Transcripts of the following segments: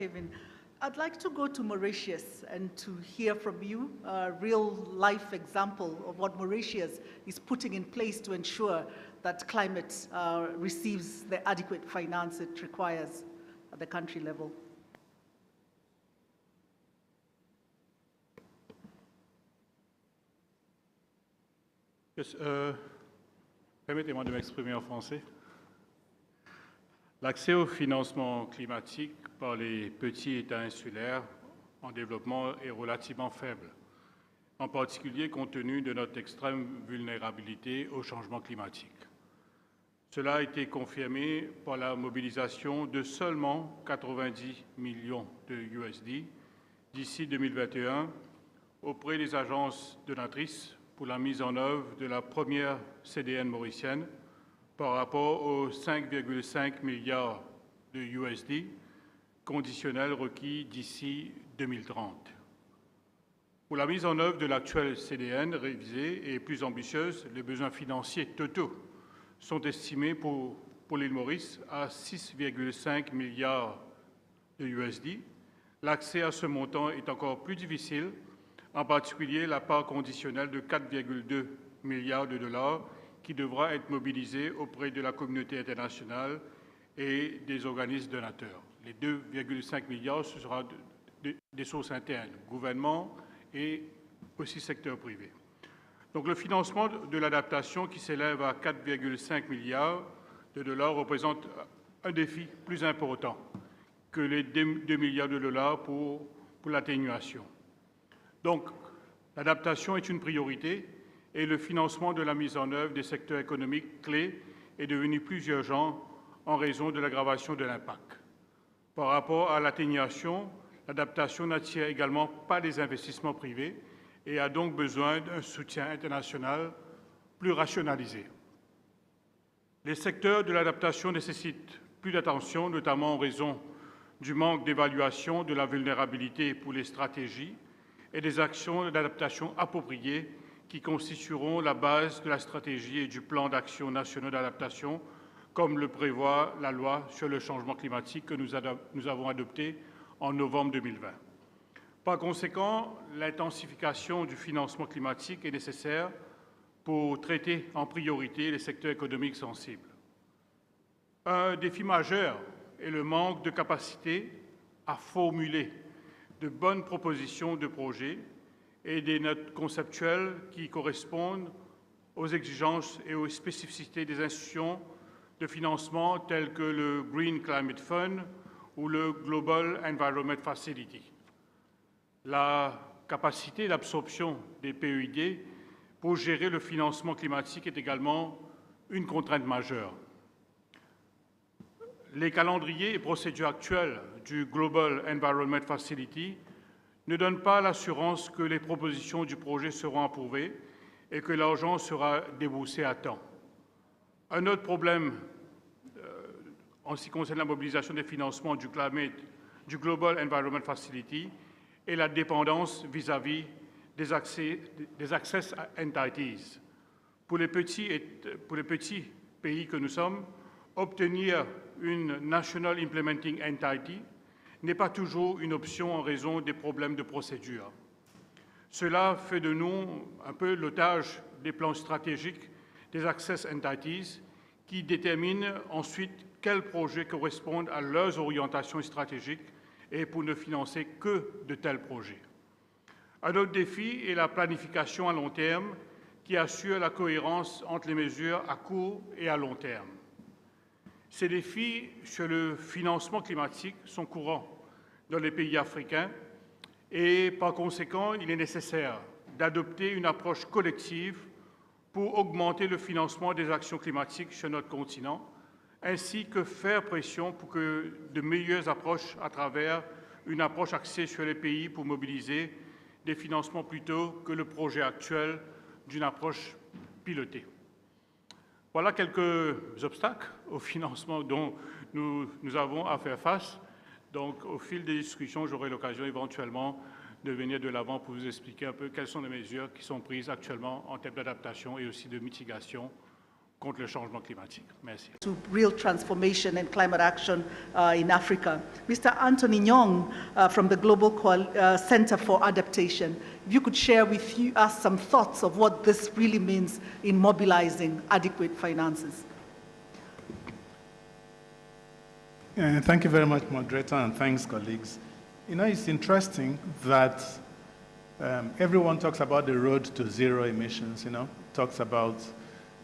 Kevin. I'd like to go to Mauritius and to hear from you a real-life example of what Mauritius is putting in place to ensure that climate receives the adequate finance it requires at the country level. Yes, permettez-moi de m'exprimer en français. L'accès au financement climatique par les petits États insulaires en développement est relativement faible, en particulier compte tenu de notre extrême vulnérabilité au changement climatique. Cela a été confirmé par la mobilisation de seulement 90 millions de USD d'ici 2021 auprès des agences donatrices pour la mise en œuvre de la première CDN mauricienne par rapport aux 5,5 milliards de USD conditionnels requis d'ici 2030. Pour la mise en œuvre de l'actuelle CDN révisée et plus ambitieuse, les besoins financiers totaux sont estimés pour l'île Maurice à 6,5 milliards de USD. L'accès à ce montant est encore plus difficile, en particulier la part conditionnelle de 4,2 milliards de dollars qui devra être mobilisée auprès de la communauté internationale et des organismes donateurs. Les 2,5 milliards, ce sera des sources internes, gouvernement et aussi secteur privé. Donc le financement de l'adaptation qui s'élève à 4,5 milliards de dollars représente un défi plus important que les 2 milliards de dollars pour l'atténuation. Donc l'adaptation est une priorité et le financement de la mise en œuvre des secteurs économiques clés est devenu plus urgent en raison de l'aggravation de l'impact. Par rapport à l'atténuation, l'adaptation n'attire également pas les investissements privés et a donc besoin d'un soutien international plus rationalisé. Les secteurs de l'adaptation nécessitent plus d'attention, notamment en raison du manque d'évaluation de la vulnérabilité pour les stratégies et des actions d'adaptation appropriées qui constitueront la base de la stratégie et du plan d'action nationaux d'adaptation, comme le prévoit la loi sur le changement climatique que nous avons adoptée en novembre 2020. Par conséquent, l'intensification du financement climatique est nécessaire pour traiter en priorité les secteurs économiques sensibles. Un défi majeur est le manque de capacité à formuler de bonnes propositions de projets et des notes conceptuelles qui correspondent aux exigences et aux spécificités des institutions de financement telles que le Green Climate Fund ou le Global Environment Facility. La capacité d'absorption des PEID pour gérer le financement climatique est également une contrainte majeure. Les calendriers et procédures actuelles du Global Environment Facility ne donnent pas l'assurance que les propositions du projet seront approuvées et que l'argent sera déboursé à temps. Un autre problème en ce qui concerne la mobilisation des financements du Global Environment Facility est la dépendance vis-à-vis des access entities. Pour les petits pays que nous sommes, obtenir une National Implementing Entity n'est pas toujours une option en raison des problèmes de procédure. Cela fait de nous un peu l'otage des plans stratégiques des Access Entities qui déterminent ensuite quels projets correspondent à leurs orientations stratégiques et pour ne financer que de tels projets. Un autre défi est la planification à long terme qui assure la cohérence entre les mesures à court et à long terme. Ces défis sur le financement climatique sont courants dans les pays africains et, par conséquent, il est nécessaire d'adopter une approche collective pour augmenter le financement des actions climatiques sur notre continent, ainsi que faire pression pour que de meilleures approches à travers une approche axée sur les pays pour mobiliser des financements plutôt que le projet actuel d'une approche pilotée. Voilà quelques obstacles au financement dont nous avons à faire face. Donc, au fil des discussions, j'aurai l'occasion éventuellement de venir de l'avant pour vous expliquer un peu quelles sont les mesures qui sont prises actuellement en termes d'adaptation et aussi de mitigation contre le changement climatique. Merci. To real transformation and climate action in Africa. Mr. Anthony Nyong from the Global Center for Adaptation, if you could share with us some thoughts of what this really means in mobilizing adequate finances. Thank you very much, moderator, and thanks, colleagues. You know, it's interesting that everyone talks about the road to zero emissions, talks about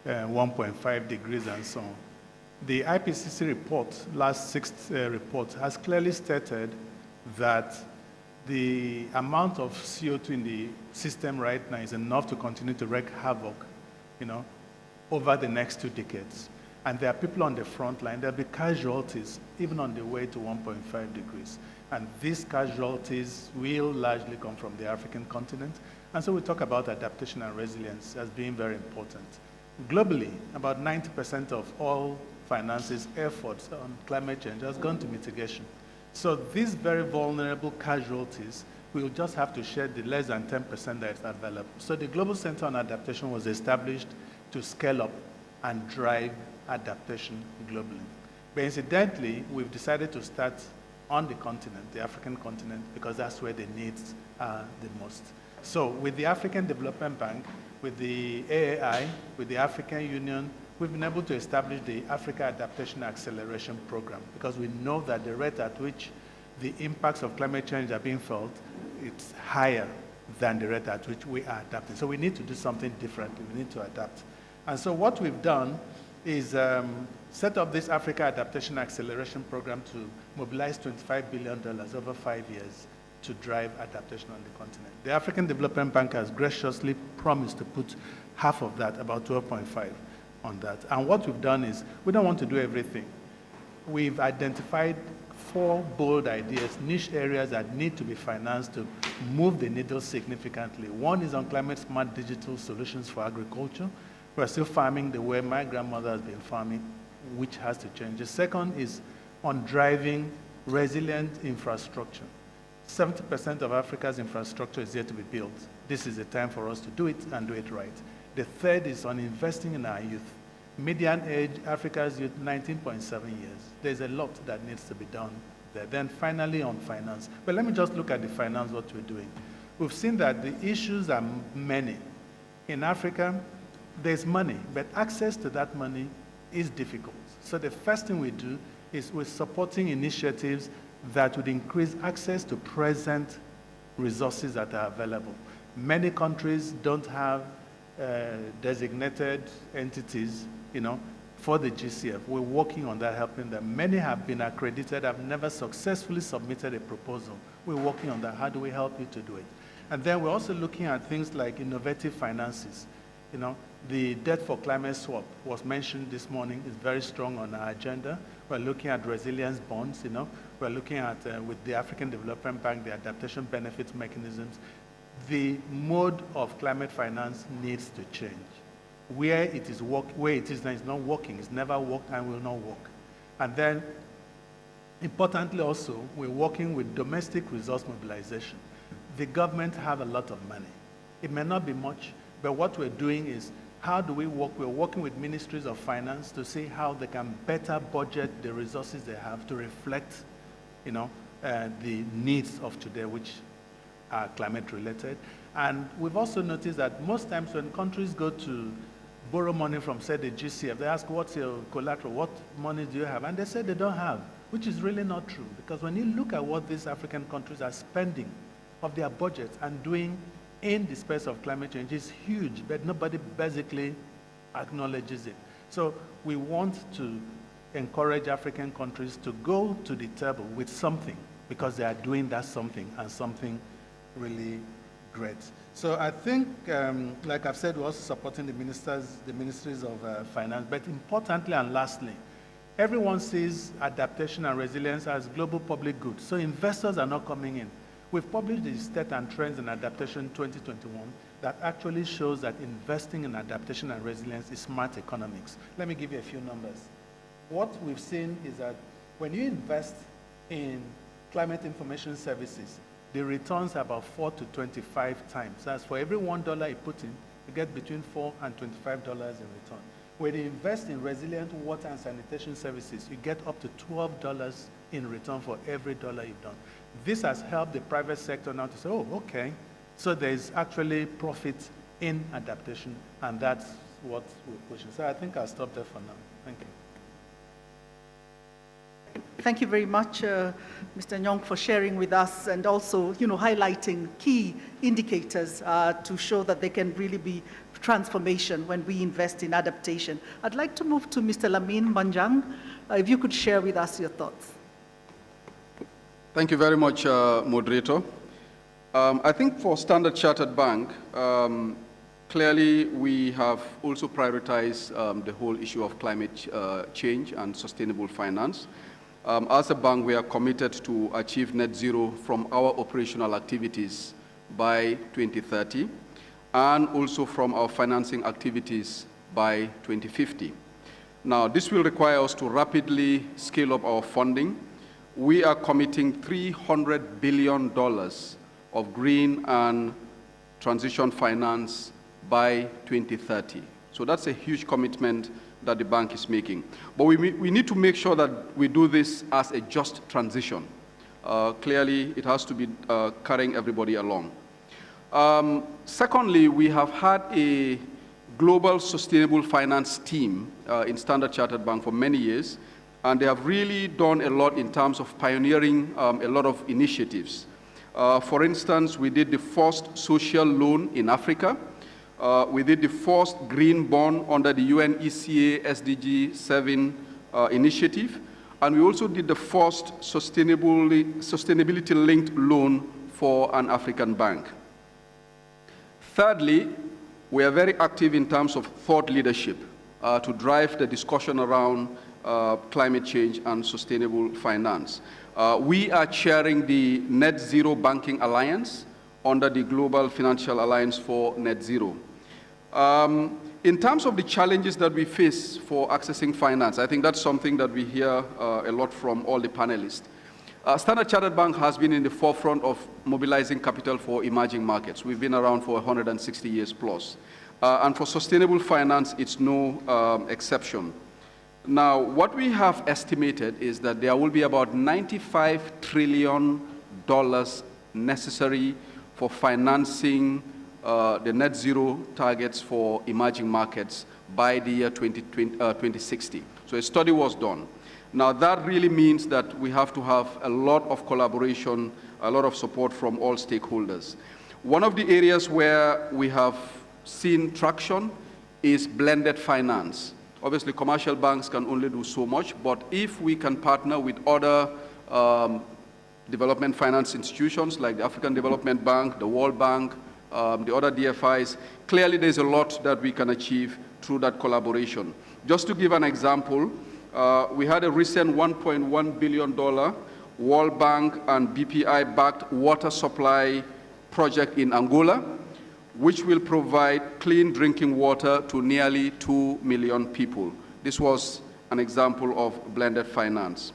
1.5 degrees and so on. The IPCC report, last sixth report, has clearly stated that the amount of CO2 in the system right now is enough to continue to wreak havoc, over the next 2 decades. And there are people on the front line, there'll be casualties even on the way to 1.5 degrees. And these casualties will largely come from the African continent. And so we talk about adaptation and resilience as being very important. Globally, about 90% of all finances efforts on climate change has gone to mitigation. So these very vulnerable casualties, we will just have to share the less than 10% that is available. So the Global Center on Adaptation was established to scale up and drive adaptation globally. But incidentally, we've decided to start on the continent, the African continent, because that's where the needs are the most. So with the African Development Bank, with the AAI, with the African Union, we've been able to establish the Africa Adaptation Acceleration Program because we know that the rate at which the impacts of climate change are being felt, it's higher than the rate at which we are adapting. So we need to do something differently. We need to adapt. And so what we've done is set up this Africa Adaptation Acceleration Program to mobilize $25 billion over 5 years to drive adaptation on the continent. The African Development Bank has graciously promised to put half of that, about 12.5, on that. And what we've done is, we don't want to do everything. We've identified 4 bold ideas, niche areas that need to be financed to move the needle significantly. One is on climate-smart digital solutions for agriculture. We're still farming the way my grandmother has been farming, which has to change. The second is on driving resilient infrastructure. 70% of Africa's infrastructure is yet to be built. This is the time for us to do it and do it right. The third is on investing in our youth. Median age, Africa's youth, 19.7 years. There's a lot that needs to be done there. Then finally on finance. But let me just look at the finance, what we're doing. We've seen that the issues are many. In Africa, there's money, but access to that money is difficult. So the first thing we do is we're supporting initiatives that would increase access to present resources that are available. Many countries don't have designated entities, for the GCF. We're working on that, helping them. Many have been accredited, have never successfully submitted a proposal. We're working on that. How do we help you to do it? And then we're also looking at things like innovative finances. The debt for climate swap was mentioned this morning, is very strong on our agenda. We're looking at resilience bonds, We're looking at, with the African Development Bank, the adaptation benefits mechanisms. The mode of climate finance needs to change. Where it is not working, it's never worked and will not work. And then, importantly also, we're working with domestic resource mobilization. The government have a lot of money. It may not be much, but what we're doing is, how do we work? We're working with ministries of finance to see how they can better budget the resources they have to reflect, the needs of today, which are climate related. And we've also noticed that most times when countries go to borrow money from, say, the GCF, they ask, what's your collateral? What money do you have? And they say they don't have, which is really not true. Because when you look at what these African countries are spending of their budgets and doing in the space of climate change is huge, but nobody basically acknowledges it. So we want to encourage African countries to go to the table with something, because they are doing that something, and something really great. So I think, like I've said, we're also supporting the ministries of finance, but importantly and lastly, everyone sees adaptation and resilience as global public goods. So investors are not coming in. We've published the State and Trends in Adaptation 2021 that actually shows that investing in adaptation and resilience is smart economics. Let me give you a few numbers. What we've seen is that when you invest in climate information services, the returns are about 4 to 25 times. That's for every $1 you put in, you get between $4 and $25 in return. when you invest in resilient water and sanitation services, you get up to $12 in return for every dollar you've done. This has helped the private sector now to say, oh, okay, so there's actually profit in adaptation, and that's what we're pushing. So I think I'll stop there for now. Thank you. Thank you very much, Mr. Nyong, for sharing with us and also, highlighting key indicators to show that there can really be transformation when we invest in adaptation. I'd like to move to Mr. Lamin Manjang. If you could share with us your thoughts. Thank you very much, moderator. I think for Standard Chartered Bank, clearly we have also prioritized the whole issue of climate change and sustainable finance. As a bank, we are committed to achieve net zero from our operational activities by 2030 and also from our financing activities by 2050. Now, this will require us to rapidly scale up our funding. We are committing $300 billion of green and transition finance by 2030. So that's a huge commitment that the bank is making. But we need to make sure that we do this as a just transition. Clearly, it has to be carrying everybody along. Secondly, we have had a global sustainable finance team in Standard Chartered Bank for many years, and they have really done a lot in terms of pioneering a lot of initiatives. For instance, we did the first social loan in Africa. We did the first green bond under the UNECA SDG 7 initiative, and we also did the first sustainability-linked loan for an African bank. Thirdly, we are very active in terms of thought leadership to drive the discussion around climate change and sustainable finance. We are chairing the Net Zero Banking Alliance under the Global Financial Alliance for Net Zero. In terms of the challenges that we face for accessing finance, I think that's something that we hear a lot from all the panelists. Standard Chartered Bank has been in the forefront of mobilizing capital for emerging markets. We've been around for 160 years plus. And for sustainable finance, it's no exception. Now, what we have estimated is that there will be about $95 trillion necessary for financing the net zero targets for emerging markets by the year 2060. So a study was done. Now, that really means that we have to have a lot of collaboration, a lot of support from all stakeholders. One of the areas where we have seen traction is blended finance. Obviously, commercial banks can only do so much, but if we can partner with other development finance institutions like the African Development Bank, the World Bank, the other DFIs, clearly there's a lot that we can achieve through that collaboration. Just to give an example, we had a recent $1.1 billion World Bank and BPI-backed water supply project in Angola, which will provide clean drinking water to nearly 2 million people. This was an example of blended finance.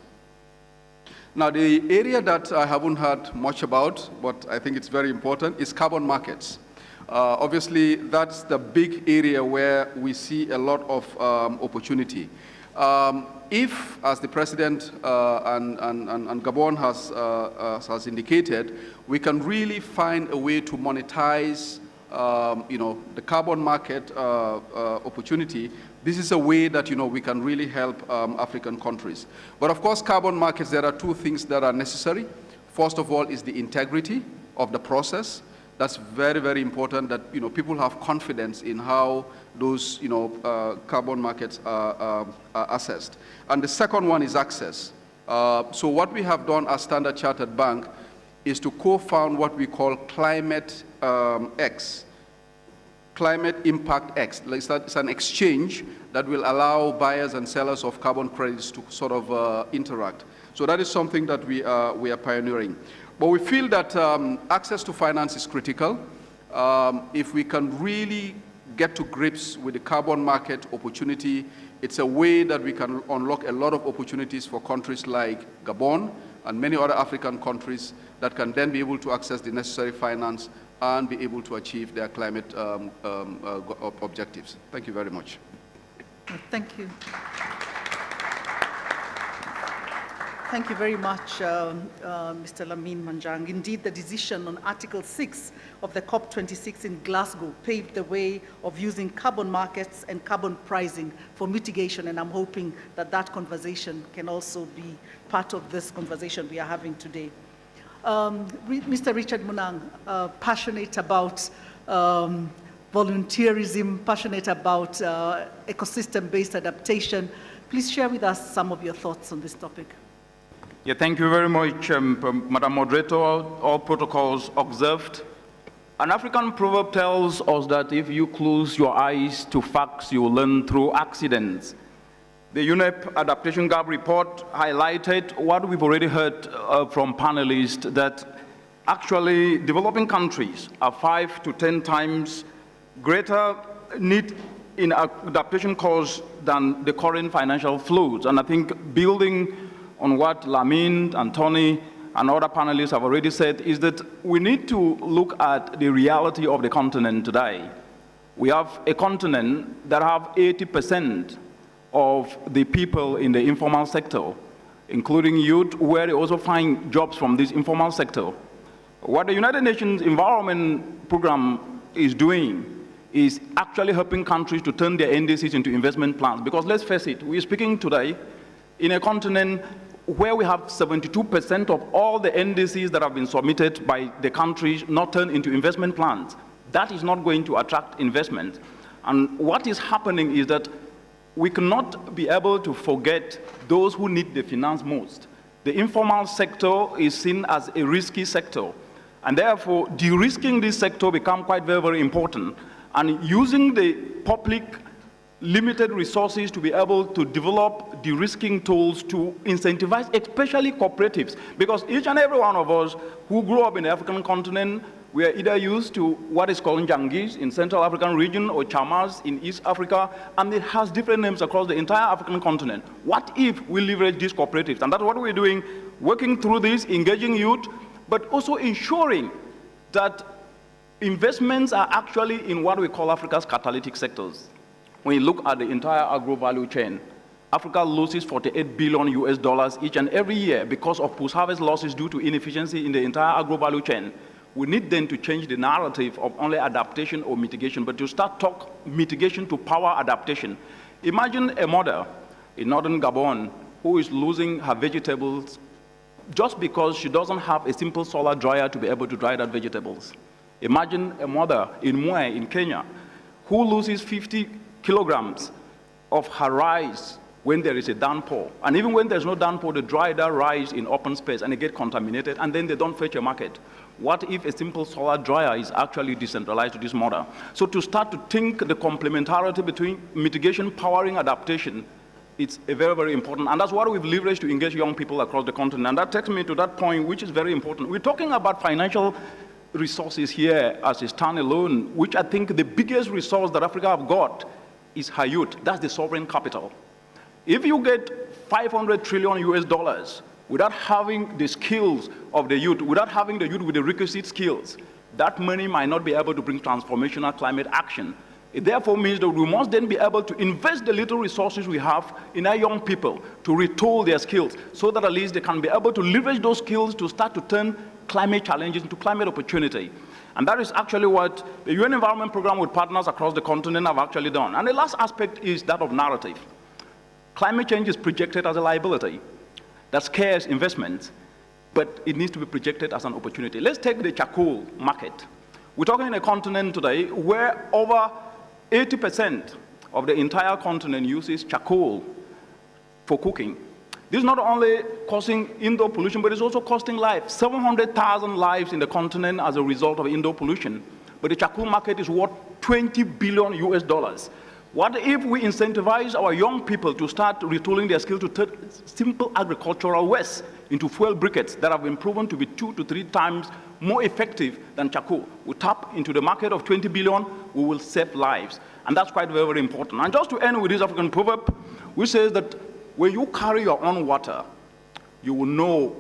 Now, the area that I haven't heard much about, but I think it's very important, is carbon markets. Obviously, that's the big area where we see a lot of opportunity. If, as the President and Gabon has indicated, we can really find a way to monetize the carbon market opportunity, this is a way that, we can really help African countries. But of course, carbon markets, there are two things that are necessary. First of all is the integrity of the process. That's very, very important that, people have confidence in how those, carbon markets are assessed. And the second one is access. So what we have done as Standard Chartered Bank is to co-found what we call Climate X, Climate Impact X. It's an exchange that will allow buyers and sellers of carbon credits to sort of interact. So that is something that we are pioneering. But we feel that access to finance is critical. If we can really get to grips with the carbon market opportunity, it's a way that we can unlock a lot of opportunities for countries like Gabon and many other African countries that can then be able to access the necessary finance and be able to achieve their climate objectives. Thank you very much. Thank you. Thank you very much, Mr. Lamin Manjang. Indeed, the decision on Article 6 of the COP26 in Glasgow paved the way of using carbon markets and carbon pricing for mitigation, and I'm hoping that that conversation can also be part of this conversation we are having today. Mr. Richard Munang, passionate about volunteerism, passionate about ecosystem-based adaptation. Please share with us some of your thoughts on this topic. Yeah, thank you very much, Madam Moderator. All protocols observed. An African proverb tells us that if you close your eyes to facts, you will learn through accidents. The UNEP Adaptation Gap report highlighted what we've already heard from panelists, that actually developing countries are 5 to 10 times greater need in adaptation costs than the current financial flows. And I think building on what Lamin and Tony and other panelists have already said is that we need to look at the reality of the continent today. We have a continent that have 80% of the people in the informal sector, including youth, where they also find jobs from this informal sector. What the United Nations Environment Program is doing is actually helping countries to turn their NDCs into investment plans. Because let's face it, we're speaking today in a continent where we have 72% of all the NDCs that have been submitted by the countries not turned into investment plans. That is not going to attract investment. And what is happening is that we cannot be able to forget those who need the finance most. The informal sector is seen as a risky sector. And therefore, de-risking this sector becomes quite very, very important. And using the public limited resources to be able to develop de-risking tools to incentivize, especially cooperatives. Because each and every one of us who grew up in the African continent, we are either used to what is called Njangis in Central African region or Chamas in East Africa, and it has different names across the entire African continent. What if we leverage these cooperatives? And that's what we're doing, working through this, engaging youth, but also ensuring that investments are actually in what we call Africa's catalytic sectors. When you look at the entire agro-value chain, Africa loses $48 billion each and every year because of post-harvest losses due to inefficiency in the entire agro-value chain. We need then to change the narrative of only adaptation or mitigation, but to start talk mitigation to power adaptation. Imagine a mother in northern Gabon who is losing her vegetables just because she doesn't have a simple solar dryer to be able to dry that vegetables. Imagine a mother in Mwe in Kenya who loses 50 kilograms of her rice when there is a downpour. And even when there's no downpour, they dry that rice in open space and it gets contaminated, and then they don't fetch a market. What if a simple solar dryer is actually decentralized to this model? So to start to think the complementarity between mitigation, powering, adaptation, it's a very, very important. And that's what we've leveraged to engage young people across the continent. And that takes me to that point, which is very important. We're talking about financial resources here as a standalone, which I think the biggest resource that Africa have got is her youth. That's the sovereign capital. If you get 500 trillion US dollars without having the skills of the youth, without having the youth with the requisite skills, that money might not be able to bring transformational climate action. It therefore means that we must then be able to invest the little resources we have in our young people to retool their skills so that at least they can be able to leverage those skills to start to turn climate challenges into climate opportunity. And that is actually what the UN Environment Program with partners across the continent have actually done. And the last aspect is that of narrative. Climate change is projected as a liability that scares investment, but it needs to be projected as an opportunity. Let's take the charcoal market. We're talking in a continent today where over 80% of the entire continent uses charcoal for cooking. This is not only causing indoor pollution, but it's also costing lives. 700,000 lives in the continent as a result of indoor pollution. But the charcoal market is worth $20 billion US dollars. What if we incentivize our young people to start retooling their skills to turn simple agricultural waste into fuel briquettes that have been proven to be 2 to 3 times more effective than charcoal? We tap into the market of 20 billion, we will save lives. And that's quite very, very important. And just to end with this African proverb, which says that when you carry your own water, you will know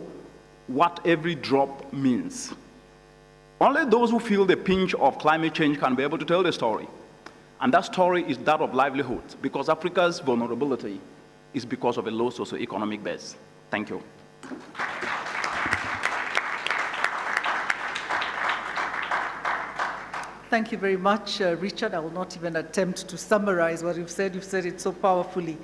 what every drop means. Only those who feel the pinch of climate change can be able to tell the story. And that story is that of livelihood, because Africa's vulnerability is because of a low socioeconomic base. Thank you. Thank you very much, Richard. I will not even attempt to summarize what you've said. You've said it so powerfully.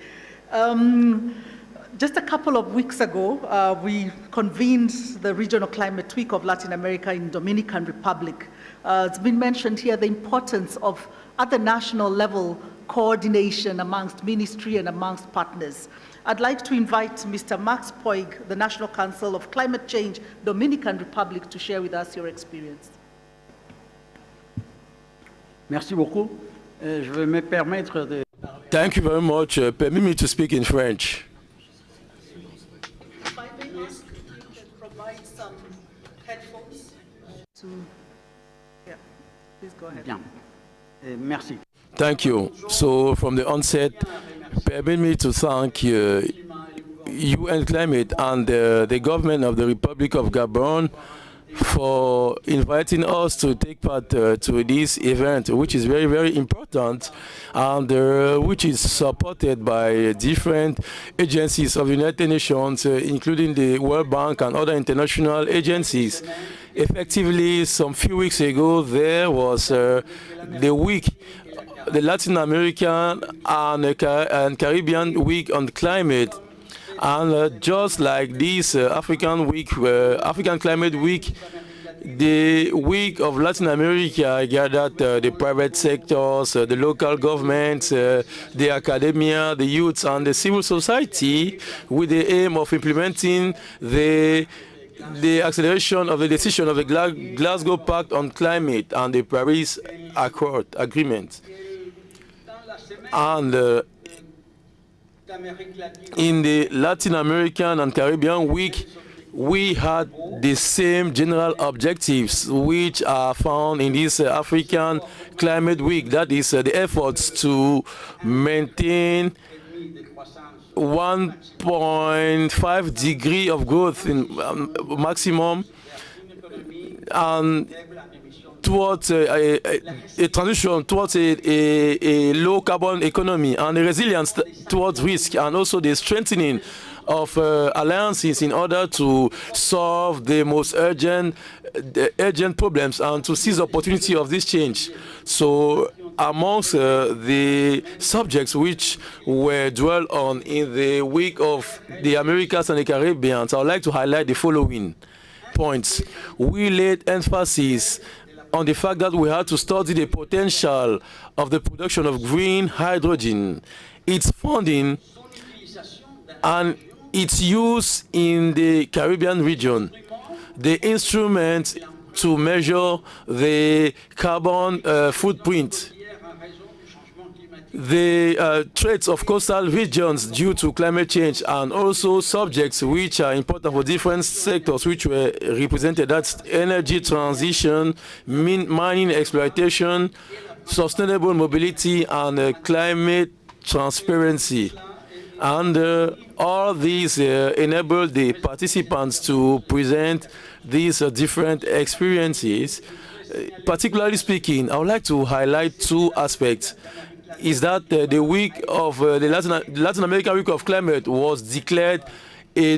Just a couple of weeks ago, we convened the Regional Climate Week of Latin America in Dominican Republic. It's been mentioned here the importance of at the national level coordination amongst ministry and amongst partners. I'd like to invite Mr. Max Poig, the National Council of Climate Change, Dominican Republic, to share with us your experience. Merci beaucoup. Je vais me permettre de... Thank you very much. Permit me to speak in French. If I may ask if you can provide some headphones to... Yeah, please go ahead. Bien. Merci. Thank you. So from the onset, permit me to thank UN Climate and the government of the Republic of Gabon for inviting us to take part to this event, which is very, very important, and which is supported by different agencies of the United Nations, including the World Bank and other international agencies. Effectively, some few weeks ago, there was the Latin American and Caribbean Week on Climate. And just like this African Climate Week, the Week of Latin America gathered the private sectors, the local governments, the academia, the youths, and the civil society with the aim of implementing the acceleration of the decision of the Glasgow Pact on Climate and the Paris Agreement. And in the Latin American and Caribbean Week, we had the same general objectives which are found in this African Climate Week. That is the efforts to maintain 1.5 degree of growth in maximum, and towards a transition towards a low carbon economy, and a resilience towards risk, and also the strengthening of alliances in order to solve the most urgent problems and to seize the opportunity of this change. So amongst the subjects which were dwelt on in the week of the Americas and the Caribbean, I would like to highlight the following points. We laid emphasis on the fact that we had to study the potential of the production of green hydrogen, its funding, and its use in the Caribbean region, the instrument to measure the carbon footprint, the threats of coastal regions due to climate change, and also subjects which are important for different sectors which were represented. That's energy transition, mining exploitation, sustainable mobility, and climate transparency. And all these enabled the participants to present these different experiences. Particularly speaking, I would like to highlight two aspects. Is that the week of the Latin American Week of Climate was declared a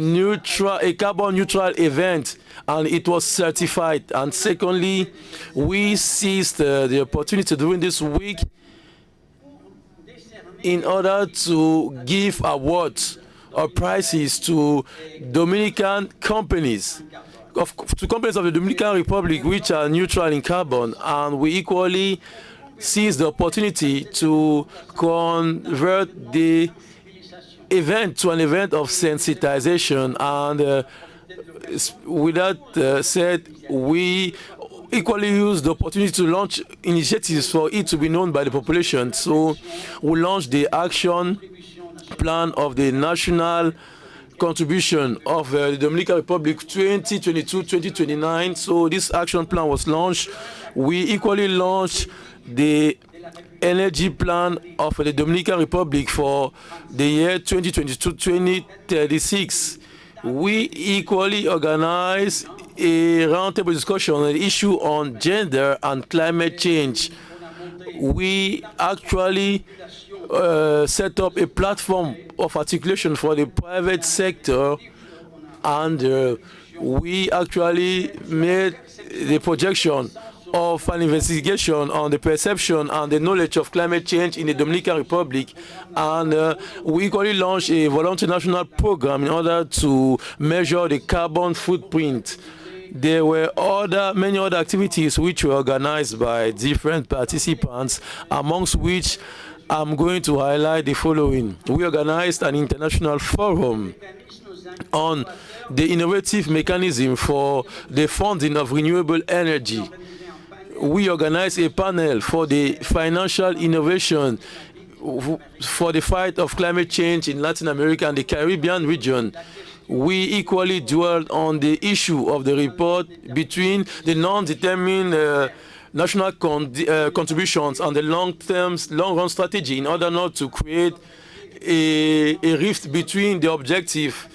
carbon neutral event, and it was certified. And secondly, we seized the opportunity during this week in order to give awards or prizes to Dominican companies, to companies of the Dominican Republic which are neutral in carbon, and we equally seized the opportunity to convert the event to an event of sensitization. And with that said, we equally used the opportunity to launch initiatives for it to be known by the population. So we launched the action plan of the national contribution of the Dominican Republic 2022-2029. So this action plan was launched. We equally launched the energy plan of the Dominican Republic for the year 2022-2036. We equally organized a roundtable discussion on the issue on gender and climate change. we actually set up a platform of articulation for the private sector, and we actually made the projection of an investigation on the perception and the knowledge of climate change in the Dominican Republic, and we equally launched a voluntary national program in order to measure the carbon footprint. There were many other activities which were organized by different participants, amongst which I'm going to highlight the following. We organized an international forum on the innovative mechanism for the funding of renewable energy. We organized a panel for the financial innovation for the fight of climate change in Latin America and the Caribbean region. We equally dwelled on the issue of the report between the non-determined national contributions and the long-run strategy in order not to create a rift between the objective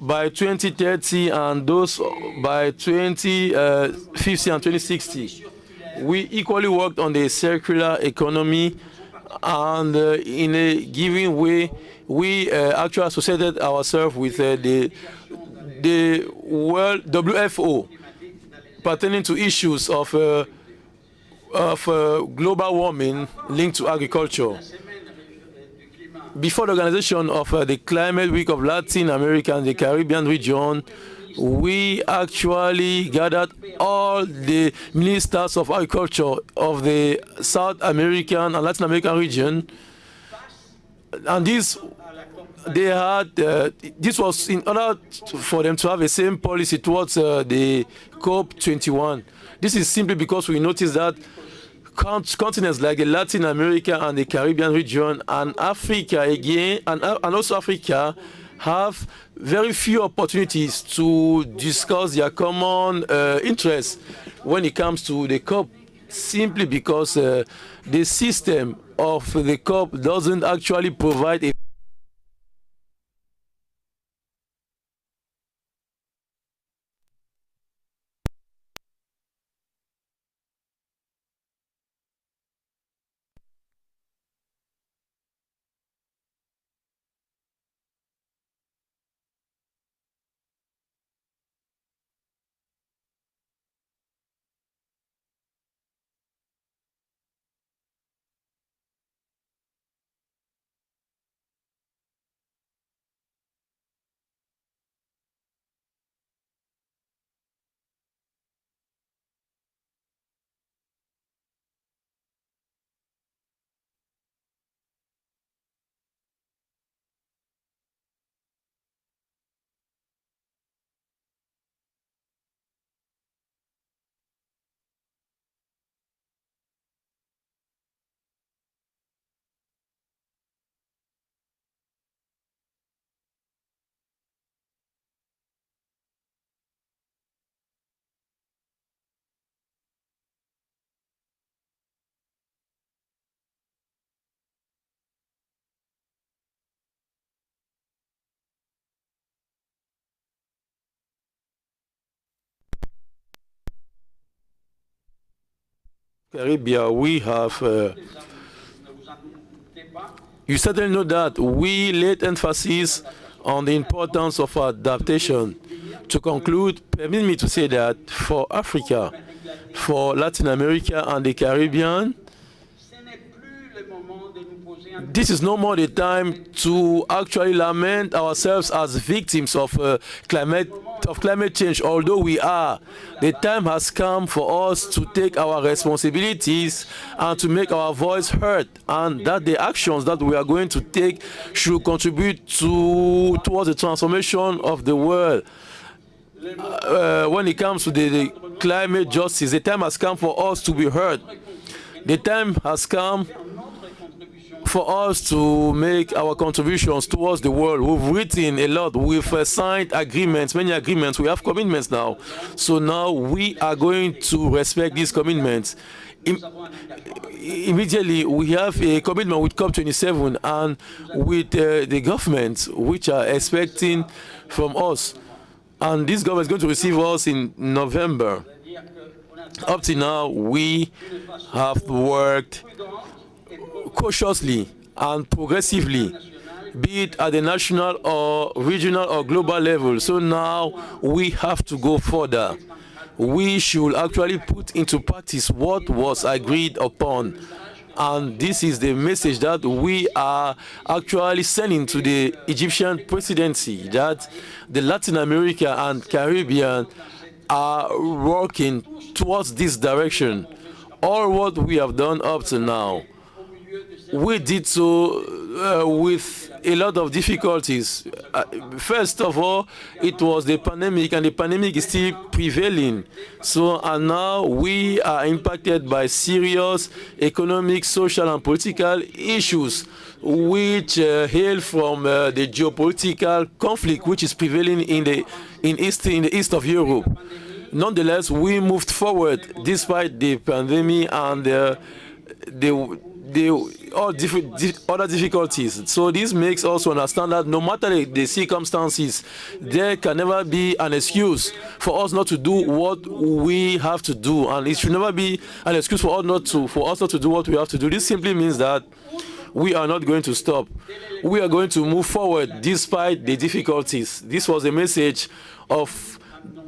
by 2030 and those by 2050 and 2060. We equally worked on the circular economy, and in a given way, we actually associated ourselves with the World WFO pertaining to issues of global warming linked to agriculture. Before the organization of the Climate Week of Latin America and the Caribbean region, we actually gathered all the ministers of agriculture of the South American and Latin American region, and this was in order for them to have the same policy towards the COP21. This is simply because we noticed that continents like the Latin America and the Caribbean region and Africa again, and also Africa, have very few opportunities to discuss their common interests when it comes to the COP, simply because the system of the COP doesn't actually provide a Caribbean, we have, you certainly know that we laid emphasis on the importance of adaptation. To conclude, permit me to say that for Africa, for Latin America and the Caribbean, this is no more the time to actually lament ourselves as victims of climate change, although we are. The time has come for us to take our responsibilities and to make our voice heard, and that the actions that we are going to take should contribute towards the transformation of the world. When it comes to the climate justice, the time has come for us to be heard. The time has come for us to make our contributions towards the world. We've written a lot, we've signed agreements, many agreements, we have commitments now. So now we are going to respect these commitments. Immediately, we have a commitment with COP27 and with the governments, which are expecting from us. And this government is going to receive us in November. Up to now, we have worked cautiously and progressively, be it at the national or regional or global level. So now we have to go further. We should actually put into practice what was agreed upon. And this is the message that we are actually sending to the Egyptian presidency, that the Latin America and Caribbean are working towards this direction. All what we have done up to now, we did so with a lot of difficulties. First of all, it was the pandemic, and the pandemic is still prevailing. So, and now we are impacted by serious economic, social, and political issues, which hail from the geopolitical conflict which is prevailing in the east of Europe. Nonetheless, we moved forward despite the pandemic and other difficulties. So this makes us understand that no matter the circumstances, there can never be an excuse for us not to do what we have to do, and it should never be an excuse for us not to do what we have to do. This simply means that we are not going to stop. We are going to move forward despite the difficulties. This was a message of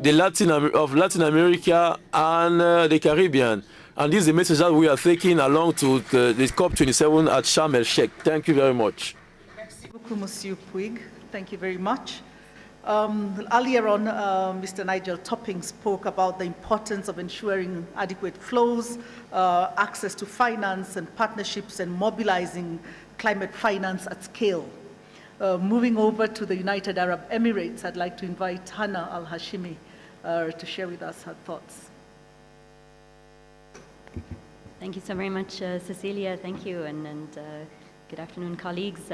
Latin America and the Caribbean. And this is the message that we are taking along to the COP27 at Sharm el-Sheikh. Thank you very much. Merci beaucoup, Monsieur Puig. Thank you very much. Earlier on, Mr. Nigel Topping spoke about the importance of ensuring adequate flows, access to finance and partnerships, and mobilizing climate finance at scale. Moving over to the United Arab Emirates, I'd like to invite Hannah Al-Hashimi to share with us her thoughts. Thank you so very much, Cecilia. Thank you, and good afternoon, colleagues.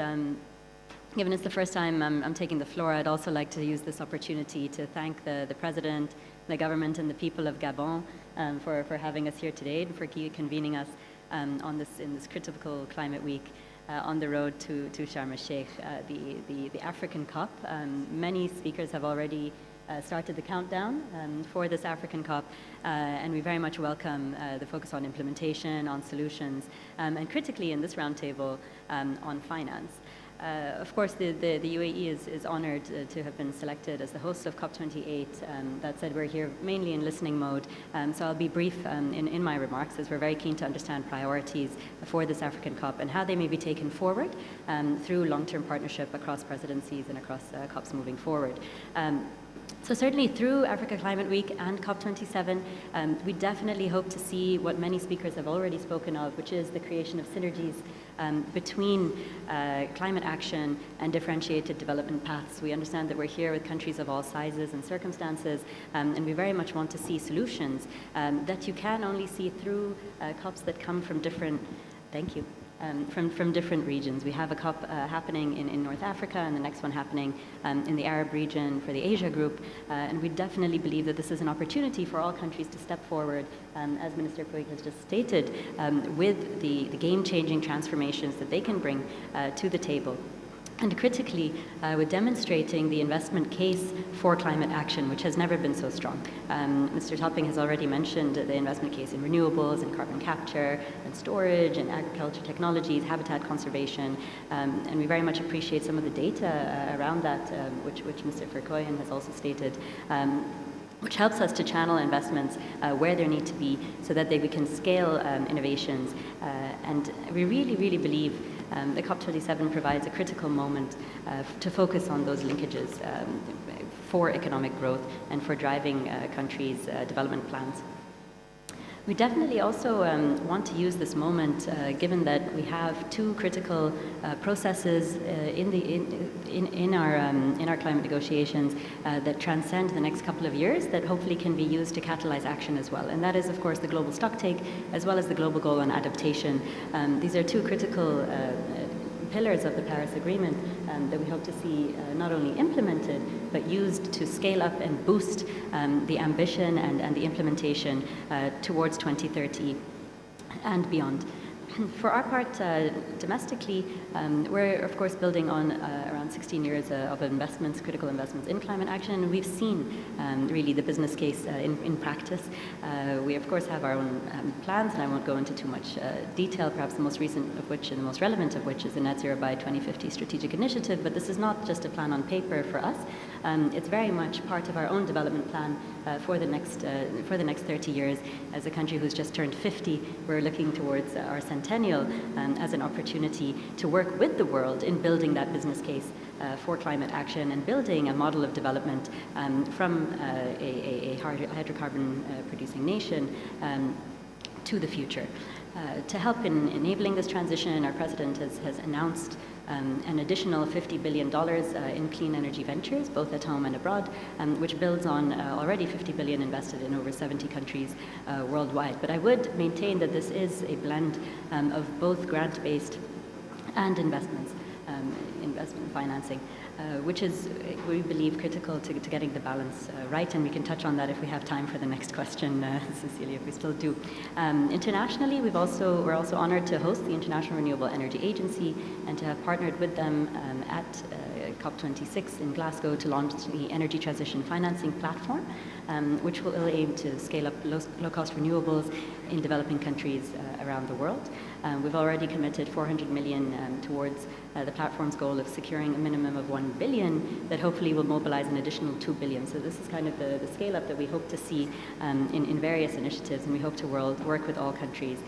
Given it's the first time I'm taking the floor, I'd also like to use this opportunity to thank the President, the government, and the people of Gabon for having us here today and for convening us in this critical climate week on the road to Sharm el-Sheikh, the African COP. Many speakers have already started the countdown for this African COP, and we very much welcome the focus on implementation, on solutions, and critically in this roundtable on finance. Of course, the UAE is honored to have been selected as the host of COP28. That said, we're here mainly in listening mode, so I'll be brief in my remarks, as we're very keen to understand priorities for this African COP and how they may be taken forward through long-term partnership across presidencies and across COPs moving forward. So certainly through Africa Climate Week and COP27, we definitely hope to see what many speakers have already spoken of, which is the creation of synergies between climate action and differentiated development paths. We understand that we're here with countries of all sizes and circumstances, and we very much want to see solutions that you can only see through COPs that come from different, thank you, from different regions. We have a COP happening in North Africa, and the next one happening in the Arab region for the Asia group, and we definitely believe that this is an opportunity for all countries to step forward, as Minister Puig has just stated, with the game-changing transformations that they can bring to the table. And critically, with demonstrating the investment case for climate action, which has never been so strong. Mr. Topping has already mentioned the investment case in renewables and carbon capture and storage and agriculture technologies, habitat conservation, and we very much appreciate some of the data around that, which Mr. Verkooyen has also stated, which helps us to channel investments where there need to be so that we can scale innovations. And we really, really believe the COP27 provides a critical moment to focus on those linkages for economic growth and for driving countries' development plans. We definitely also want to use this moment, given that we have two critical processes in our climate negotiations that transcend the next couple of years, that hopefully can be used to catalyze action as well. And that is, of course, the global stocktake, as well as the global goal on adaptation. These are two critical pillars of the Paris Agreement that we hope to see not only implemented, but used to scale up and boost the ambition and the implementation towards 2030 and beyond. For our part, domestically, we're of course building on around 16 years of investments, critical investments in climate action. We've seen really the business case in practice. We of course have our own plans, and I won't go into too much detail, perhaps the most recent of which and the most relevant of which is the Net Zero by 2050 strategic initiative, but this is not just a plan on paper for us. It's very much part of our own development plan for the next 30 years. As a country who's just turned 50, we're looking towards our centennial as an opportunity to work with the world in building that business case for climate action and building a model of development from a hydrocarbon producing nation to the future. To help in enabling this transition, our president has announced an additional $50 billion in clean energy ventures, both at home and abroad, which builds on already $50 billion invested in over 70 countries worldwide. But I would maintain that this is a blend of both grant-based and investment financing, which is, we believe, critical to getting the balance right, and we can touch on that if we have time for the next question, Cecilia, if we still do. Internationally, we're also honored to host the International Renewable Energy Agency and to have partnered with them at COP26 in Glasgow to launch the Energy Transition Financing Platform, which will aim to scale up low-cost renewables in developing countries around the world. We've already committed $400 million towards the platform's goal of securing a minimum of $1 billion that hopefully will mobilize an additional $2 billion. So this is kind of the scale up that we hope to see in various initiatives, and we hope to work with all countries.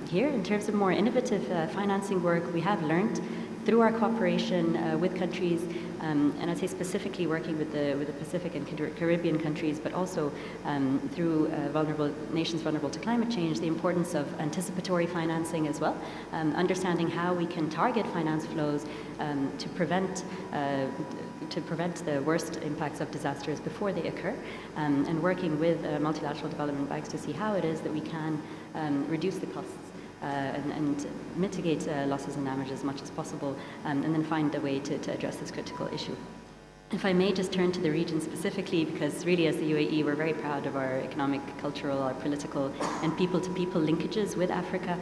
Here, in terms of more innovative financing work, we have learned through our cooperation with countries, and I'd say specifically working with the Pacific and Caribbean countries, but also through nations vulnerable to climate change, the importance of anticipatory financing as well, understanding how we can target finance flows to prevent the worst impacts of disasters before they occur, and working with multilateral development banks to see how it is that we can reduce the costs and mitigate losses and damage as much as possible, and then find a way to address this critical issue. If I may just turn to the region specifically, because really as the UAE, we're very proud of our economic, cultural, our political, and people-to-people linkages with Africa.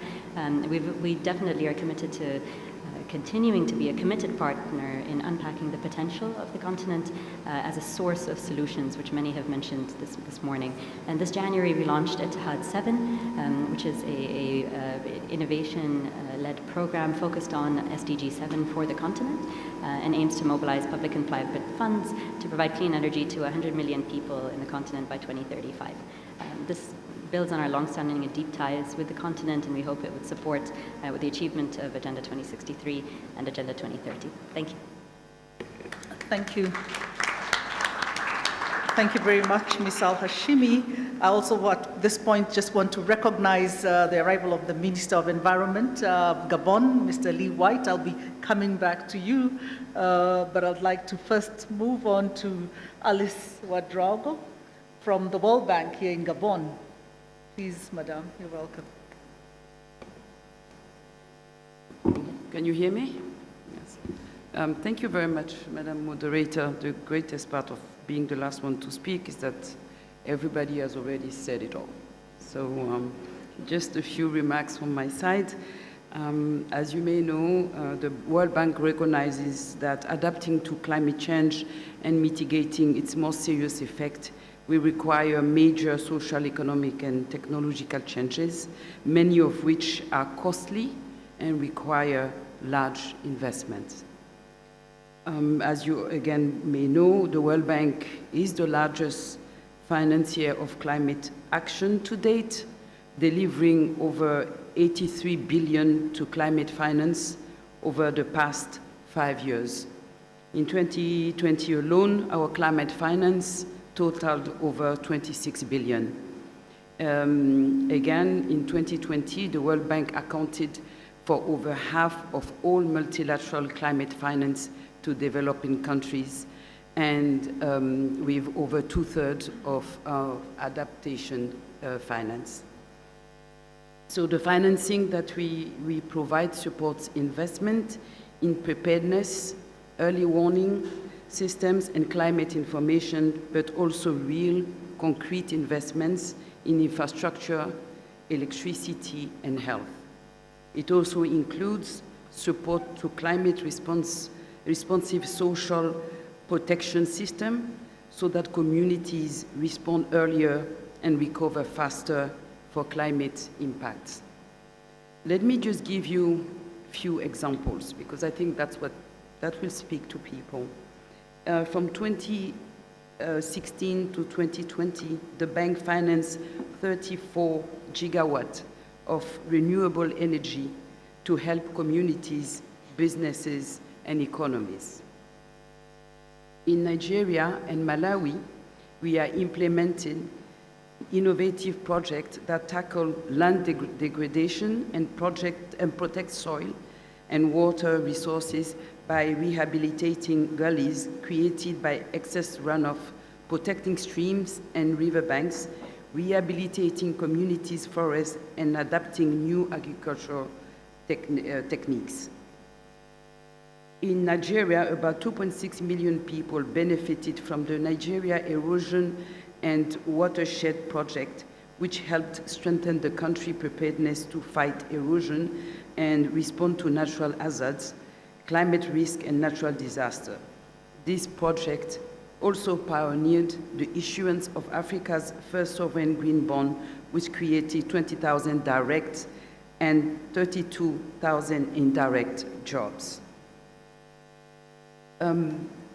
We definitely are committed to continuing to be a committed partner in unpacking the potential of the continent as a source of solutions, which many have mentioned this morning. And this January we launched Etihad 7, which is a innovation-led program focused on SDG 7 for the continent, and aims to mobilize public and private funds to provide clean energy to 100 million people in the continent by 2035. This builds on our long-standing and deep ties with the continent, and we hope it would support with the achievement of Agenda 2063 and Agenda 2030. Thank you. Thank you. Thank you very much, Ms. Al-Hashimi. I also at this point just want to recognize the arrival of the Minister of Environment of Gabon, Mr. Lee White. I'll be coming back to you, but I'd like to first move on to Alice Ouedraogo from the World Bank here in Gabon. Please, Madam, you're welcome. Can you hear me? Yes. Thank you very much, Madam Moderator. The greatest part of being the last one to speak is that everybody has already said it all. So just a few remarks from my side. As you may know, the World Bank recognizes that adapting to climate change and mitigating its most serious effect will require major social, economic, and technological changes, many of which are costly and require large investments. As you again may know, the World Bank is the largest financier of climate action to date, delivering over $83 billion to climate finance over the past 5 years. In 2020 alone, our climate finance totaled over $26 billion. Again, in 2020, the World Bank accounted for over half of all multilateral climate finance to developing countries, and with over 2/3 of our adaptation finance. So the financing that we provide supports investment in preparedness, early warning systems, and climate information, but also real, concrete investments in infrastructure, electricity, and health. It also includes support to climate responsive social protection system so that communities respond earlier and recover faster for climate impacts. Let me just give you a few examples, because I think that will speak to people. From 2016 to 2020, the bank financed 34 gigawatts of renewable energy to help communities, businesses, and economies. In Nigeria and Malawi, we are implementing innovative projects that tackle land degradation and protect soil and water resources by rehabilitating gullies created by excess runoff, protecting streams and riverbanks, rehabilitating communities' forests, and adapting new agricultural techniques. In Nigeria, about 2.6 million people benefited from the Nigeria Erosion and Watershed Project, which helped strengthen the country's preparedness to fight erosion and respond to natural hazards, climate risk, and natural disaster. This project also pioneered the issuance of Africa's first sovereign green bond, which created 20,000 direct and 32,000 indirect jobs.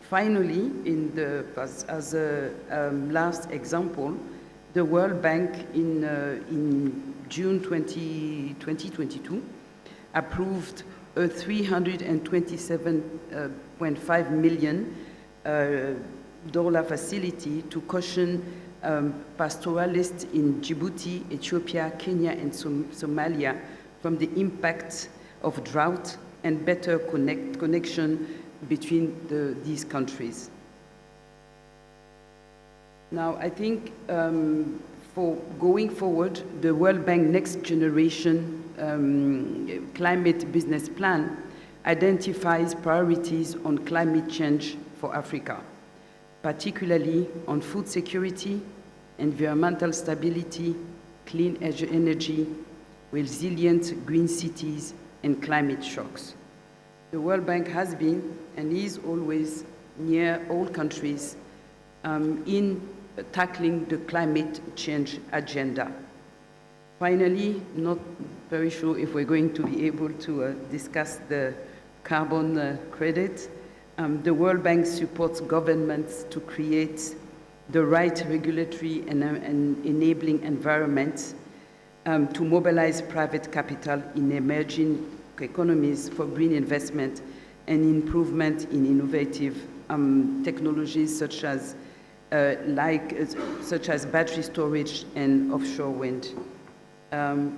Finally, as a last example, the World Bank in June 2022 approved a $327.5 million facility to cushion pastoralists in Djibouti, Ethiopia, Kenya, and Somalia from the impact of drought and better connection between these countries. Now, I think for going forward, the World Bank Next Generation Climate Business Plan identifies priorities on climate change for Africa, particularly on food security, environmental stability, clean energy, resilient green cities, and climate shocks. The World Bank has been and is always near all countries in tackling the climate change agenda. Finally, not very sure if we're going to be able to discuss the carbon credit. The World Bank supports governments to create the right regulatory and enabling environments to mobilize private capital in emerging economies for green investment and improvement in innovative technologies such as battery storage and offshore wind.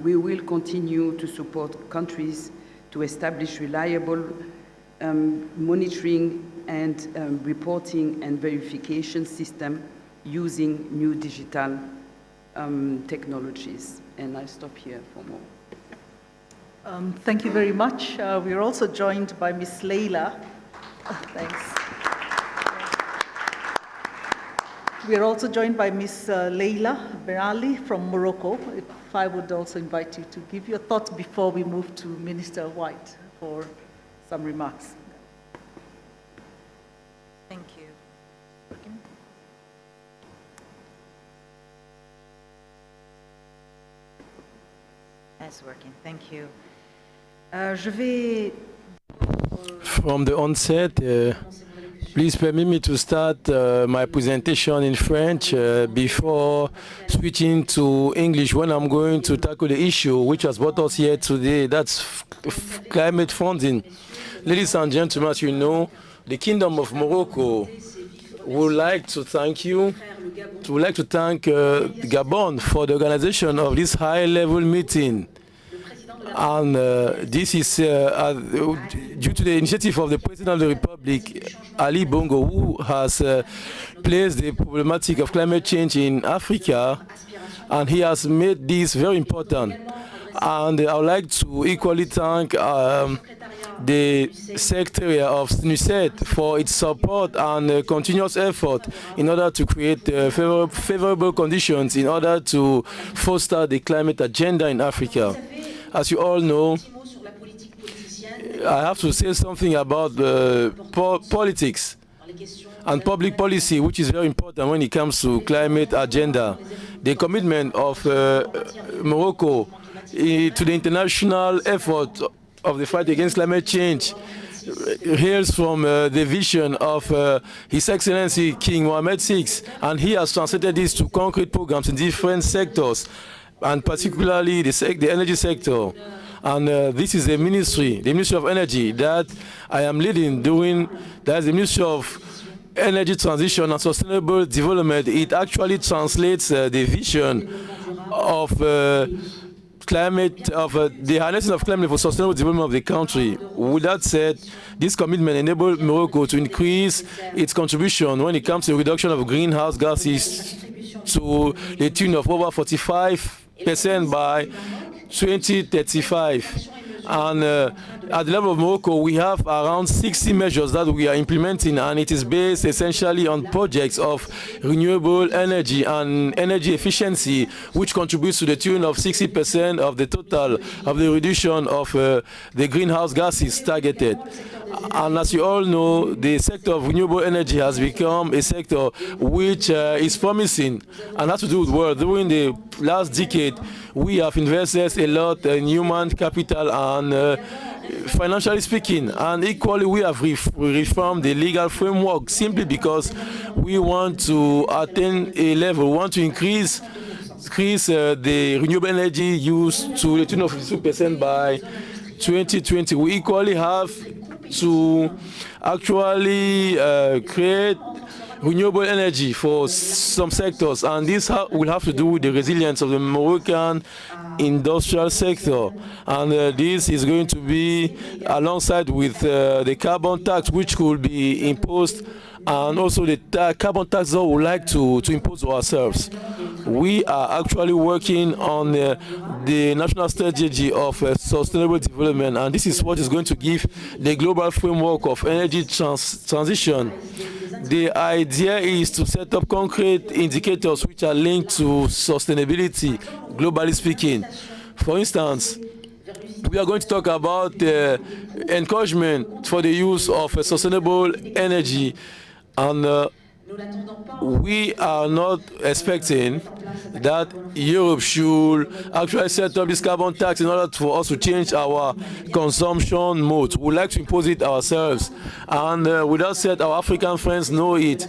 We will continue to support countries to establish reliable monitoring and reporting and verification system using new digital technologies. And I stop here for more. Thank you very much. We are also joined by Ms. Leila. Thanks. We are also joined by Ms. Leila Berali from Morocco. If I would also invite you to give your thoughts before we move to Minister White for some remarks. Thank you. That's working. Thank you. From the onset, please permit me to start my presentation in French before switching to English when I'm going to tackle the issue which has brought us here today, that's climate funding. Ladies and gentlemen, as you know, the Kingdom of Morocco would like to thank you. We would like to thank Gabon for the organization of this high-level meeting. And this is due to the initiative of the President of the Republic, Ali Bongo, who has placed the problematic of climate change in Africa, and he has made this very important. And I would like to equally thank the Secretary of NUCED for its support and continuous effort in order to create favorable conditions in order to foster the climate agenda in Africa. As you all know, I have to say something about politics and public policy, which is very important when it comes to climate agenda. The commitment of Morocco to the international effort of the fight against climate change hails from the vision of His Excellency King Mohammed VI, and he has translated this to concrete programs in different sectors, and particularly the energy sector. And this is the Ministry of Energy that I am leading, that's the Ministry of Energy Transition and Sustainable Development. It actually translates the vision of the harnessing of climate for sustainable development of the country. With that said, this commitment enabled Morocco to increase its contribution when it comes to reduction of greenhouse gases to the tune of over 45% by 2035. And at the level of Morocco, we have around 60 measures that we are implementing, and it is based essentially on projects of renewable energy and energy efficiency, which contributes to the tune of 60% of the total of the reduction of the greenhouse gases targeted. And as you all know, the sector of renewable energy has become a sector which is promising and has to do with work. During the last decade, we have invested a lot in human capital and financially speaking, and equally we have reformed the legal framework simply because we want to attain a level, we want to increase the renewable energy use to the tune of 52% by 2020. We equally have to actually create renewable energy for some sectors, and this will have to do with the resilience of the Moroccan industrial sector, and this is going to be alongside with the carbon tax which could be imposed, and also the carbon tax that we would like to impose ourselves. We are actually working on the national strategy of sustainable development, and this is what is going to give the global framework of energy transition. The idea is to set up concrete indicators which are linked to sustainability, globally speaking. For instance, we are going to talk about the encouragement for the use of sustainable energy, and we are not expecting that Europe should actually set up this carbon tax in order for us to change our consumption mode. We would like to impose it ourselves. And with that said, our African friends know it.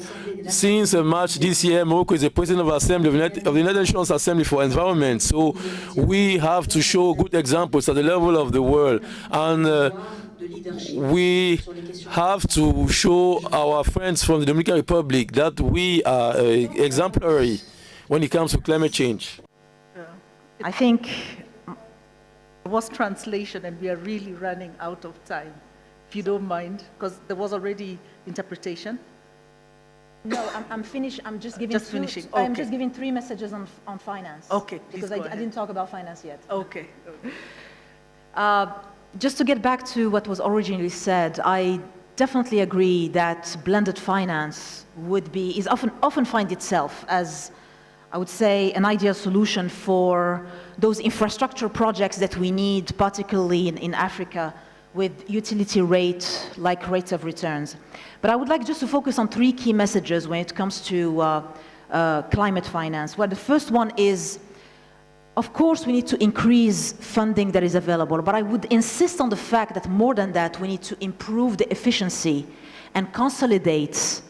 Since March this year, Morocco is the President of the United Nations Assembly for Environment. So we have to show good examples at the level of the world. And we have to show our friends from the Dominican Republic that we are exemplary when it comes to climate change. I think there was translation and we are really running out of time, if you don't mind, because there was already interpretation. No, I'm finished. I'm just giving finishing. Okay. I'm just giving 3 messages on finance. Okay, because I didn't talk about finance yet. Okay. Just to get back to what was originally said, I definitely agree that blended finance is often find itself as, I would say, an ideal solution for those infrastructure projects that we need, particularly in Africa, with utility like rates of returns. But I would like just to focus on 3 key messages when it comes to climate finance. Well, the first one is, of course, we need to increase funding that is available, but I would insist on the fact that more than that, we need to improve the efficiency and consolidate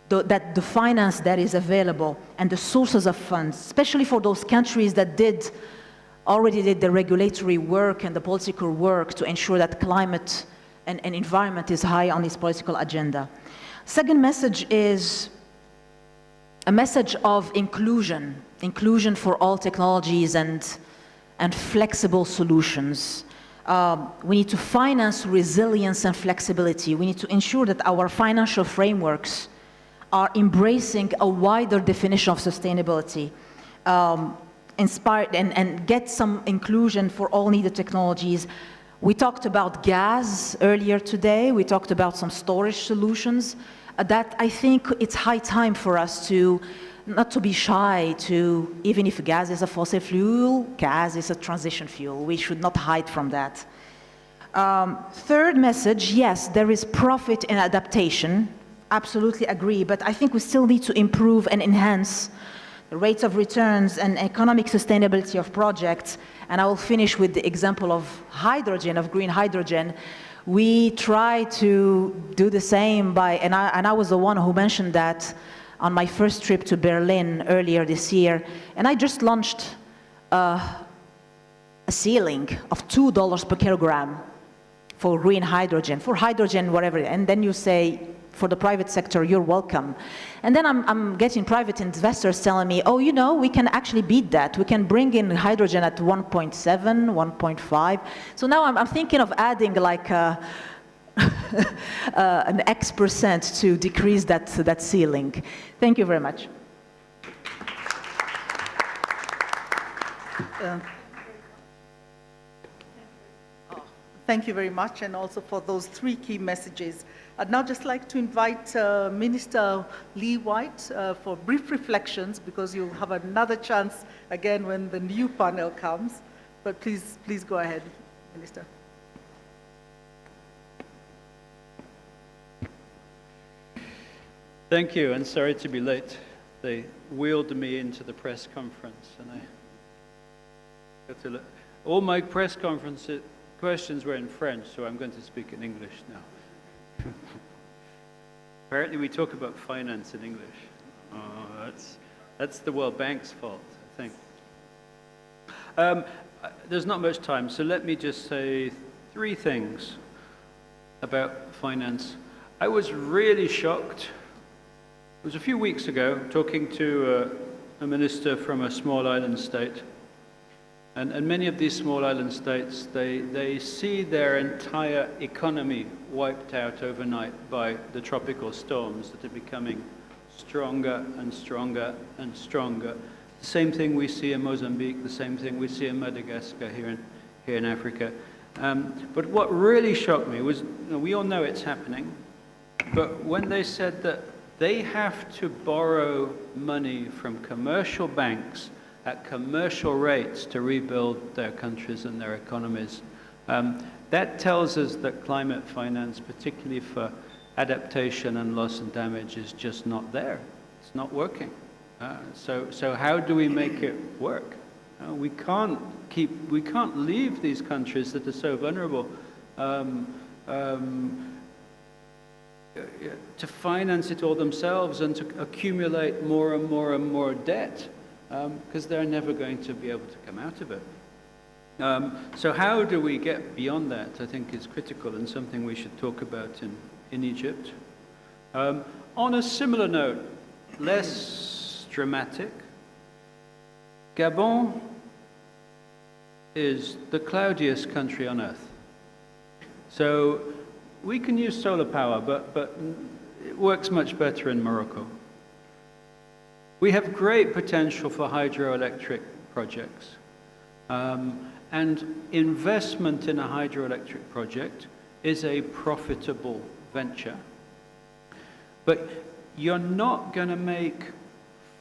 the finance that is available and the sources of funds, especially for those countries that already did the regulatory work and the political work to ensure that climate and environment is high on its political agenda. Second message is a message of inclusion for all technologies and flexible solutions. We need to finance resilience and flexibility. We need to ensure that our financial frameworks are embracing a wider definition of sustainability, inspired and get some inclusion for all needed technologies. We talked about gas earlier today. We talked about some storage solutions. That I think it's high time for us not to be shy to, even if gas is a fossil fuel, gas is a transition fuel. We should not hide from that. Third message, yes, there is profit in adaptation. Absolutely agree, but I think we still need to improve and enhance the rates of returns and economic sustainability of projects. And I will finish with the example of hydrogen, of green hydrogen. We try to do the same and I was the one who mentioned that on my first trip to Berlin earlier this year. And I just launched a ceiling of $2 per kilogram for green hydrogen, for hydrogen, whatever. And then you say, for the private sector, you're welcome. And then I'm getting private investors telling me, oh, you know, we can actually beat that. We can bring in hydrogen at 1.7, 1.5. So now I'm thinking of adding like an X% to decrease that ceiling. Thank you very much. Thank you very much, and also for those 3 key messages. I'd now just like to invite Minister Lee White for brief reflections, because you'll have another chance again when the new panel comes. But please go ahead, Minister. Thank you, and sorry to be late. They wheeled me into the press conference, and I got to look. All my press conferences questions were in French, so I'm going to speak in English now. Apparently we talk about finance in English. Oh, that's the World Bank's fault, I think. There's not much time, so let me just say 3 things about finance. I was really shocked. It was a few weeks ago, talking to a minister from a small island state. And many of these small island states, they see their entire economy wiped out overnight by the tropical storms that are becoming stronger and stronger and stronger. The same thing we see in Mozambique, the same thing we see in Madagascar here in Africa. But what really shocked me was, we all know it's happening, but when they said that they have to borrow money from commercial banks at commercial rates to rebuild their countries and their economies. That tells us that climate finance, particularly for adaptation and loss and damage, is just not there. It's not working. So how do we make it work? We can't leave these countries that are so vulnerable to finance it all themselves and to accumulate more and more and more debt, because they're never going to be able to come out of it. So how do we get beyond that, I think, is critical and something we should talk about in Egypt. On a similar note, less dramatic, Gabon is the cloudiest country on earth. So we can use solar power, but it works much better in Morocco. We have great potential for hydroelectric projects. And investment in a hydroelectric project is a profitable venture. But you're not going to make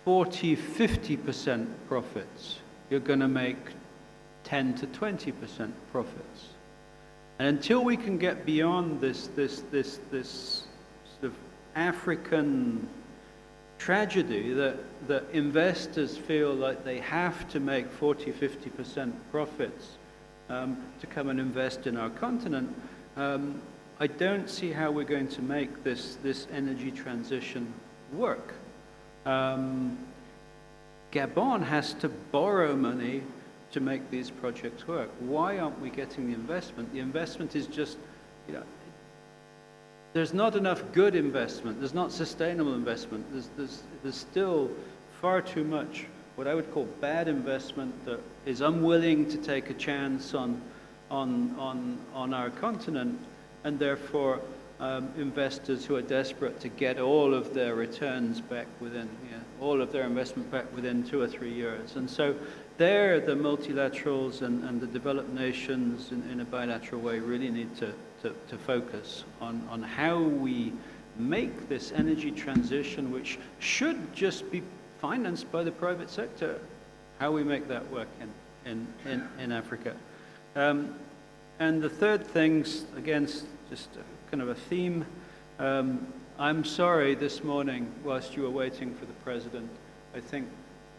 40, 50% profits. You're going to make 10 to 20% profits. And until we can get beyond this sort of African tragedy that investors feel like they have to make 40, 50% profits to come and invest in our continent, I don't see how we're going to make this energy transition work. Gabon has to borrow money to make these projects work. Why aren't we getting the investment? The investment is just, there's not enough good investment. There's not sustainable investment. There's still far too much what I would call bad investment that is unwilling to take a chance on our continent, and therefore investors who are desperate to get all of their returns back within, all of their investment back within 2 or 3 years. And so there, the multilaterals and the developed nations in a bilateral way really need to focus on how we make this energy transition, which should just be financed by the private sector, how we make that work in Africa. And the third thing's, again, just kind of a theme. I'm sorry this morning, whilst you were waiting for the President, I think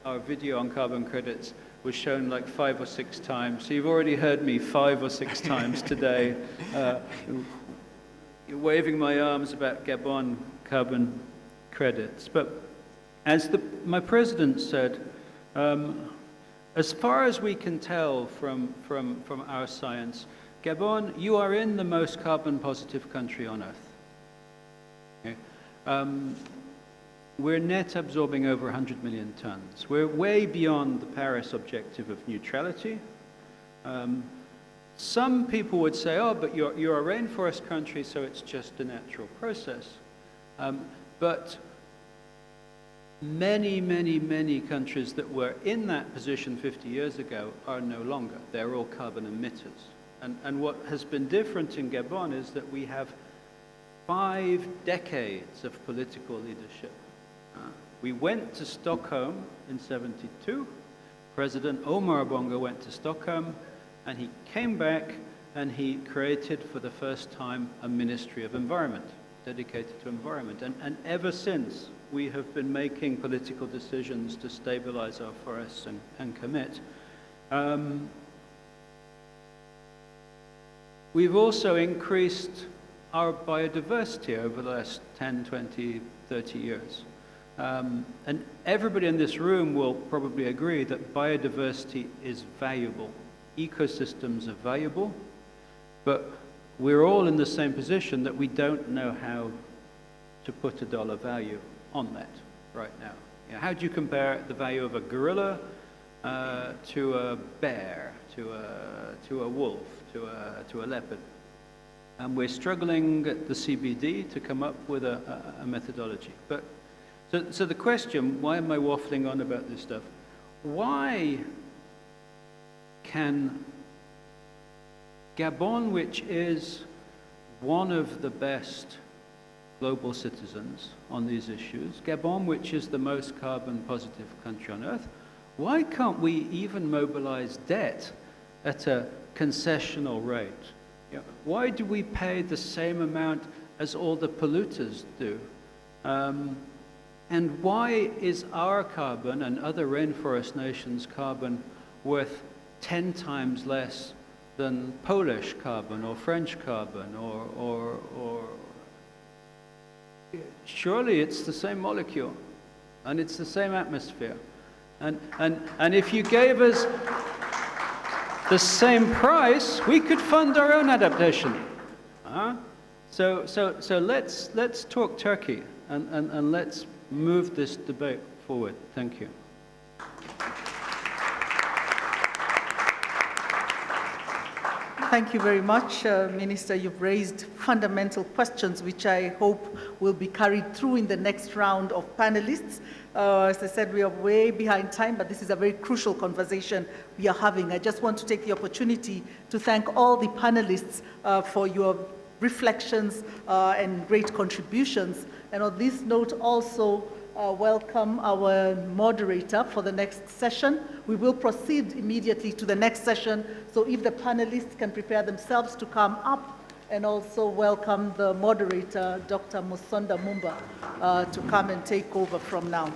our video on carbon credits was shown like 5 or 6 times. So you've already heard me 5 or 6 times today, waving my arms about Gabon carbon credits. But as my President said, as far as we can tell from our science, Gabon, you are in the most carbon positive country on earth. Okay? We're net absorbing over 100 million tons. We're way beyond the Paris objective of neutrality. Some people would say, oh, but you're a rainforest country, so it's just a natural process. But many, many, many countries that were in that position 50 years ago are no longer. They're all carbon emitters. And what has been different in Gabon is that we have 5 decades of political leadership. We went to Stockholm in '72. President Omar Bongo went to Stockholm, and he came back and he created for the first time a Ministry of Environment, dedicated to environment. And ever since, we have been making political decisions to stabilize our forests and commit. We've also increased our biodiversity over the last 10, 20, 30 years. And everybody in this room will probably agree that biodiversity is valuable. Ecosystems are valuable, but we're all in the same position that we don't know how to put a dollar value on that right now. You know, how do you compare the value of a gorilla to a bear, to a wolf, to a leopard? And we're struggling at the CBD to come up with a methodology. But so the question, why am I waffling on about this stuff? Why can Gabon, which is one of the best global citizens on these issues, Gabon, which is the most carbon positive country on earth, why can't we even mobilize debt at a concessional rate? You know, why do we pay the same amount as all the polluters do? And why is our carbon and other rainforest nations' carbon worth 10 times less than Polish carbon or French carbon or surely it's the same molecule and it's the same atmosphere. And if you gave us the same price, we could fund our own adaptation. So let's talk Turkey and let's move this debate forward. Thank you. Thank you very much, Minister. You've raised fundamental questions which I hope will be carried through in the next round of panelists. As I said, we are way behind time, but this is a very crucial conversation we are having. I just want to take the opportunity to thank all the panelists for your reflections and great contributions. And on this note, also welcome our moderator for the next session. We will proceed immediately to the next session, so if the panelists can prepare themselves to come up, and also welcome the moderator, Dr. Musonda Mumba, to come and take over from now.